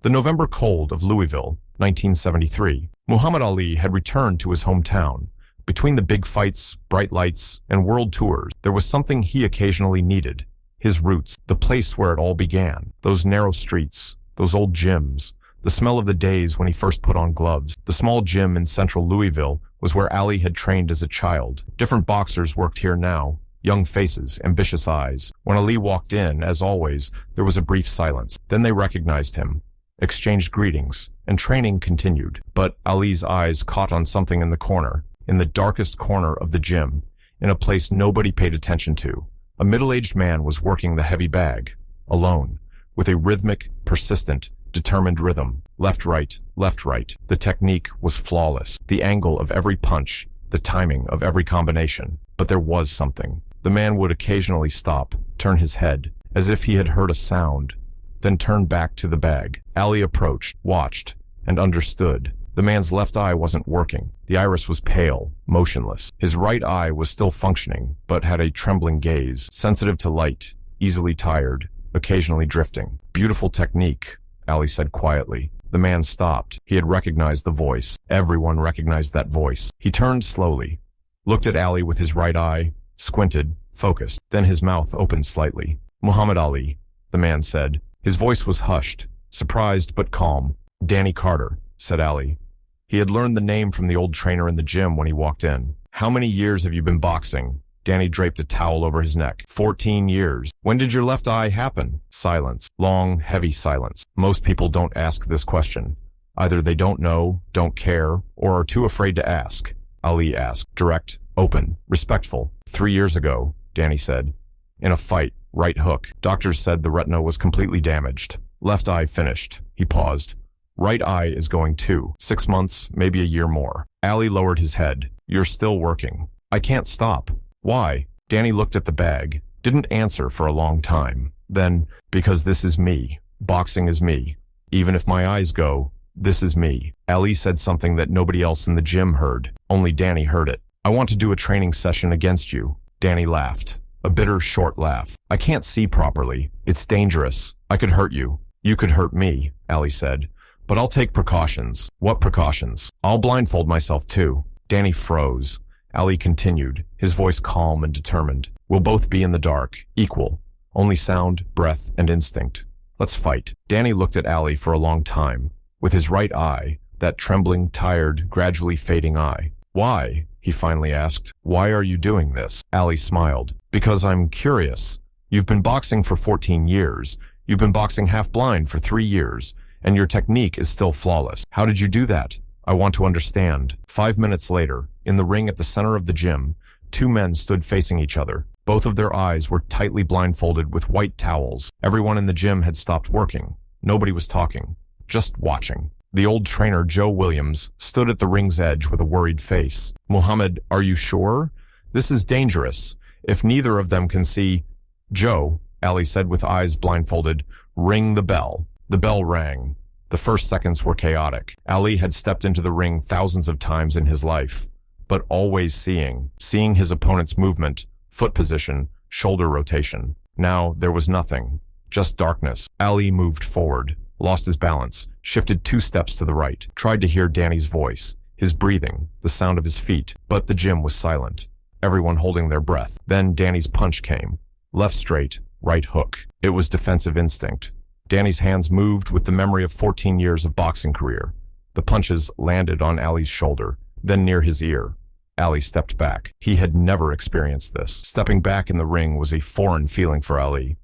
The November cold of Louisville, 1973. Muhammad Ali had returned to his hometown. Between the big fights, bright lights, and world tours, there was something he occasionally needed. His roots, the place where it all began. Those narrow streets, those old gyms, the smell of the days when he first put on gloves. The small gym in central Louisville was where Ali had trained as a child. Different boxers worked here now. Young faces, ambitious eyes. When Ali walked in, as always, there was a brief silence. Then they recognized him, exchanged greetings, and training continued. But Ali's eyes caught on something in the corner, in the darkest corner of the gym, in a place nobody paid attention to. A middle-aged man was working the heavy bag, alone, with a rhythmic, persistent, determined rhythm. Left, right, left, right. The technique was flawless. The angle of every punch, the timing of every combination. But there was something. The man would occasionally stop, turn his head, as if he had heard a sound, then turn back to the bag. Ali approached, watched, and understood. The man's left eye wasn't working. The iris was pale, motionless. His right eye was still functioning, but had a trembling gaze, sensitive to light, easily tired, occasionally drifting. Beautiful technique, Ali said quietly. The man stopped. He had recognized the voice. Everyone recognized that voice. He turned slowly, looked at Ali with his right eye, squinted, focused. Then his mouth opened slightly. Muhammad Ali, the man said. His voice was hushed, surprised but calm. Danny Carter, said Ali. He had learned the name from the old trainer in the gym when he walked in. How many years have you been boxing? Danny draped a towel over his neck. 14 years. When did your left eye happen? Silence. Long, heavy silence. Most people don't ask this question. Either they don't know, don't care, or are too afraid to ask. Ali asked. Direct, open, respectful. 3 years ago, Danny said. In a fight, right hook. Doctors said the retina was completely damaged. Left eye finished. He paused. Right eye is going too. 6 months, maybe a year more. Ali lowered his head. You're still working. I can't stop. Why? Danny looked at the bag. Didn't answer for a long time. Then, because this is me. Boxing is me. Even if my eyes go, this is me. Ali said something that nobody else in the gym heard. Only Danny heard it. I want to do a training session against you. Danny laughed. A bitter, short laugh. I can't see properly. It's dangerous. I could hurt you. You could hurt me, Ali said. But I'll take precautions. What precautions? I'll blindfold myself too. Danny froze. Ali continued, his voice calm and determined. We'll both be in the dark, equal. Only sound, breath, and instinct. Let's fight. Danny looked at Ali for a long time, with his right eye, that trembling, tired, gradually fading eye. Why? He finally asked. Why are you doing this? Ali smiled. Because I'm curious. You've been boxing for 14 years. You've been boxing half-blind for 3 years, and your technique is still flawless. How did you do that? I want to understand. 5 minutes later, in the ring at the center of the gym, 2 men stood facing each other. Both of their eyes were tightly blindfolded with white towels. Everyone in the gym had stopped working. Nobody was talking, just watching. The old trainer, Joe Williams, stood at the ring's edge with a worried face. Muhammad, are you sure? This is dangerous. If neither of them can see... Joe, Ali said with eyes blindfolded, ring the bell. The bell rang. The first seconds were chaotic. Ali had stepped into the ring thousands of times in his life, but always seeing his opponent's movement, foot position, shoulder rotation. Now there was nothing, just darkness. Ali moved forward, lost his balance, shifted 2 steps to the right, tried to hear Danny's voice, his breathing, the sound of his feet, but the gym was silent, everyone holding their breath. Then Danny's punch came. Left straight, right hook. It was defensive instinct. Danny's hands moved with the memory of 14 years of boxing career. The punches landed on Ali's shoulder, then near his ear. Ali stepped back. He had never experienced this. Stepping back in the ring was a foreign feeling for Ali.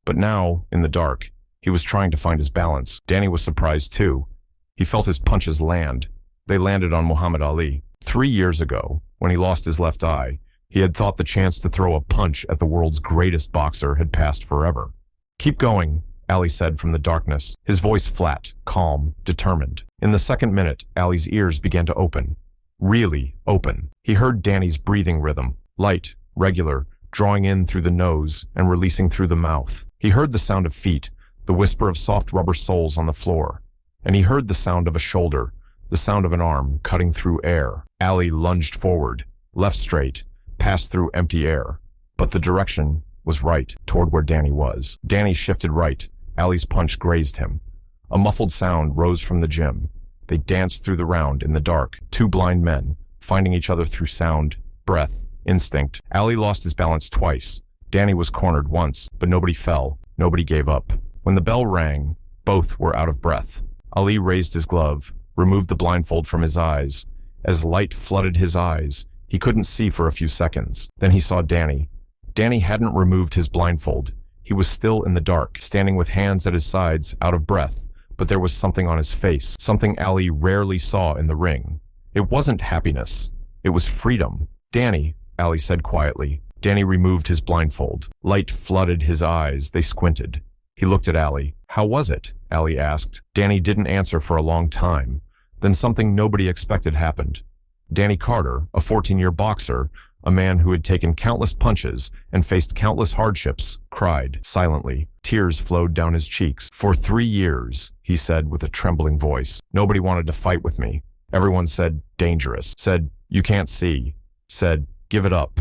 But now, in the dark, he was trying to find his balance. Danny was surprised too. He felt his punches land. They landed on Muhammad Ali. 3 years ago, when he lost his left eye, he had thought the chance to throw a punch at the world's greatest boxer had passed forever. Keep going, Ali said from the darkness, his voice flat, calm, determined. In the second minute, Ali's ears began to open. Really open. He heard Danny's breathing rhythm, light, regular, drawing in through the nose and releasing through the mouth. He heard the sound of feet, the whisper of soft rubber soles on the floor. And he heard the sound of a shoulder, the sound of an arm cutting through air. Ali lunged forward, left straight, passed through empty air. But the direction was right, toward where Danny was. Danny shifted right. Ali's punch grazed him. A muffled sound rose from the gym. They danced through the round in the dark, two blind men, finding each other through sound, breath, instinct. Ali lost his balance twice. Danny was cornered once, but nobody fell. Nobody gave up. When the bell rang, both were out of breath. Ali raised his glove, removed the blindfold from his eyes. As light flooded his eyes, he couldn't see for a few seconds. Then he saw Danny. Danny hadn't removed his blindfold. He was still in the dark, standing with hands at his sides, out of breath. But there was something on his face, something Ali rarely saw in the ring. It wasn't happiness. It was freedom. "Danny," Ali said quietly. Danny removed his blindfold. Light flooded his eyes. They squinted. He looked at Ali. "How was it?" Ali asked. Danny didn't answer for a long time. Then something nobody expected happened. Danny Carter, a 14-year boxer, a man who had taken countless punches and faced countless hardships, cried silently. Tears flowed down his cheeks. "For 3 years," he said with a trembling voice, "nobody wanted to fight with me. Everyone said, dangerous. Said, you can't see. Said, give it up.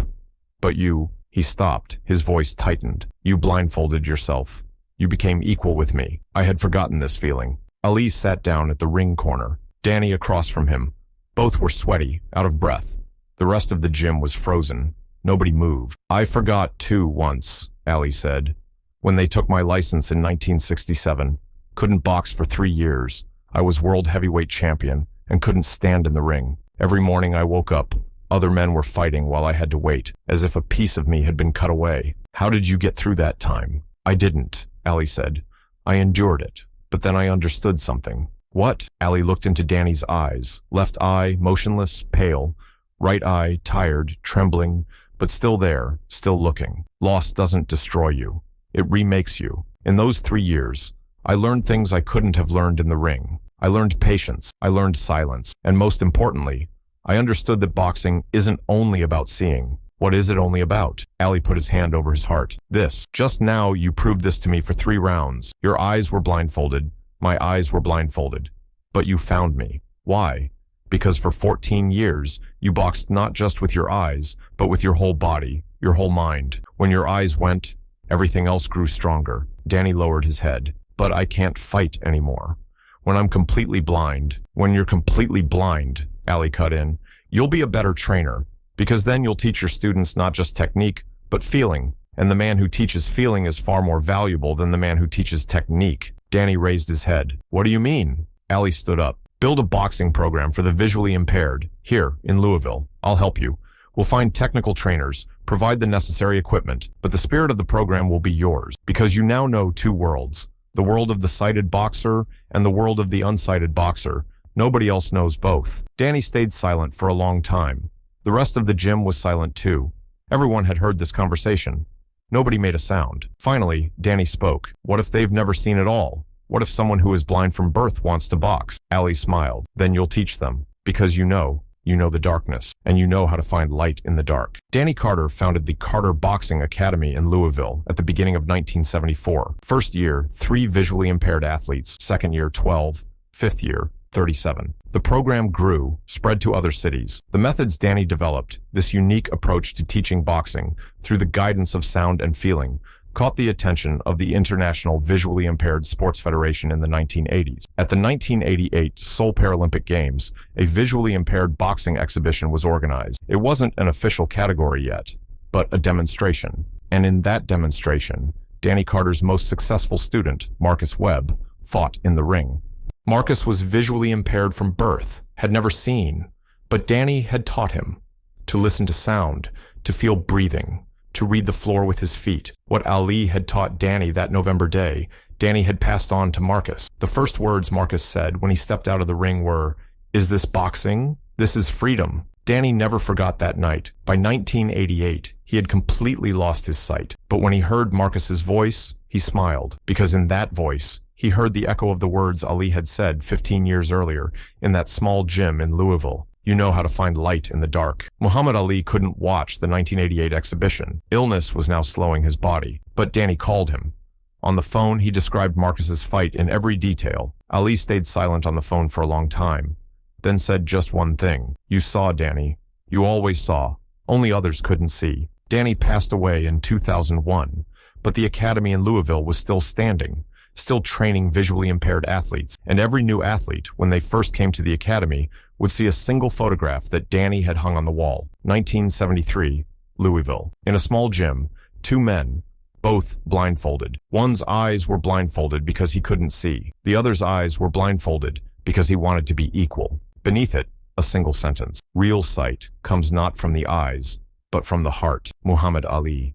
But you," he stopped. His voice tightened. "You blindfolded yourself. You became equal with me. I had forgotten this feeling." Ali sat down at the ring corner. Danny across from him. Both were sweaty, out of breath. The rest of the gym was frozen. Nobody moved. "I forgot too once," Ali said. "When they took my license in 1967. Couldn't box for 3 years. I was world heavyweight champion and couldn't stand in the ring. Every morning I woke up. Other men were fighting while I had to wait, as if a piece of me had been cut away. How did you get through that time?" "I didn't," Ali said. "I endured it. But then I understood something." "What?" Ali looked into Danny's eyes. Left eye motionless, pale. Right eye tired, trembling, but still there, still looking. "Loss doesn't destroy you. It remakes you. In those 3 years, I learned things I couldn't have learned in the ring. I learned patience. I learned silence. And most importantly, I understood that boxing isn't only about seeing. What is it only about?" Ali put his hand over his heart. "This. Just now you proved this to me for 3 rounds. Your eyes were blindfolded. My eyes were blindfolded. But you found me. Why? Because for 14 years, you boxed not just with your eyes, but with your whole body, your whole mind. When your eyes went, everything else grew stronger." Danny lowered his head. "But I can't fight anymore. When I'm completely blind." "When you're completely blind," Ali cut in, "you'll be a better trainer, because then you'll teach your students not just technique, but feeling. And the man who teaches feeling is far more valuable than the man who teaches technique." Danny raised his head. "What do you mean?" Ali stood up. "Build a boxing program for the visually impaired, here in Louisville. I'll help you. We'll find technical trainers, provide the necessary equipment, but the spirit of the program will be yours, because you now know 2 worlds, the world of the sighted boxer and the world of the unsighted boxer. Nobody else knows both." Danny stayed silent for a long time. The rest of the gym was silent too. Everyone had heard this conversation. Nobody made a sound. Finally, Danny spoke. "What if they've never seen it all? What if someone who is blind from birth wants to box?" Ali smiled. "Then you'll teach them, because you know the darkness, and you know how to find light in the dark." Danny Carter founded the Carter Boxing Academy in Louisville at the beginning of 1974. First year, 3 visually impaired athletes. Second year, 12. Fifth year, 37. The program grew, spread to other cities. The methods Danny developed, this unique approach to teaching boxing through the guidance of sound and feeling, caught the attention of the International Visually Impaired Sports Federation in the 1980s. At the 1988 Seoul Paralympic Games, a visually impaired boxing exhibition was organized. It wasn't an official category yet, but a demonstration. And in that demonstration, Danny Carter's most successful student, Marcus Webb, fought in the ring. Marcus was visually impaired from birth, had never seen, but Danny had taught him to listen to sound, to feel breathing, to read the floor with his feet. What Ali had taught Danny that November day, Danny had passed on to Marcus. The first words Marcus said when he stepped out of the ring were, "Is this boxing? This is freedom." Danny never forgot that night. By 1988, he had completely lost his sight. But when he heard Marcus's voice, he smiled, because in that voice, he heard the echo of the words Ali had said 15 years earlier in that small gym in Louisville. "You know how to find light in the dark." Muhammad Ali couldn't watch the 1988 exhibition. Illness was now slowing his body, but Danny called him. On the phone, he described Marcus's fight in every detail. Ali stayed silent on the phone for a long time, then said just one thing. "You saw, Danny. You always saw. Only others couldn't see." Danny passed away in 2001, but the academy in Louisville was still standing, still training visually impaired athletes, and every new athlete, when they first came to the academy, would see a single photograph that Danny had hung on the wall. 1973, Louisville. In a small gym, two men, both blindfolded. One's eyes were blindfolded because he couldn't see. The other's eyes were blindfolded because he wanted to be equal. Beneath it, a single sentence. Real sight comes not from the eyes, but from the heart. Muhammad Ali.